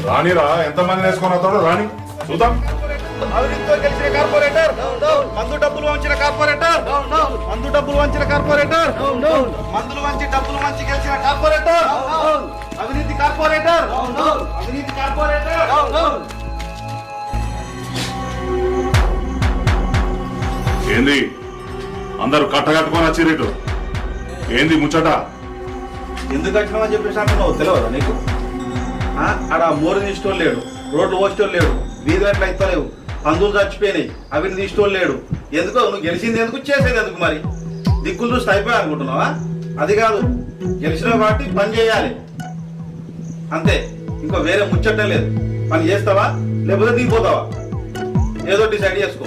రానిరా, ఎంతమంది వేసుకొని వస్తాడో రాని చూద్దాం. అవినీతితో గెలిచిన కార్పొరేటర్, మందు డబ్బులు వంచిన కార్పొరేటర్, మందు డబ్బులు వంచిన కార్పొరేటర్, మందులు వంచి డబ్బులు వంచి గెలిచిన కార్పొరేటర్, అవినీతి కార్పొరేటర్, అవినీతి కార్పొరేటర్. ఏంది అందరు కట్టగట్టుకొని వచ్చిరిటు? ఏంది ముచ్చట? ఎందుకు వచ్చినామని చెప్పేసి అంటున్నావు తెలియదా నీకు? ఆడ మోరు తీసుకోలేడు లేడు, రోడ్లు పోసేటోళ్ళు లేడు, వీధి ఎట్లా ఇస్తలేవు, పందులు చచ్చిపోయినాయి, అవిని తీసుకోలేడు లేడు. ఎందుకో నువ్వు గెలిచింది ఎందుకు, చేసేది ఎందుకు? మరి దిక్కులు చూసి అయిపోయా అనుకుంటున్నావా? అది కాదు, గెలిచిన వాటి పని చేయాలి అంతే, ఇంకో వేరే ముచ్చటే లేదు. పని చేస్తావా లేకపోతే దిగిపోతావా, ఏదో డిసైడ్ చేసుకో.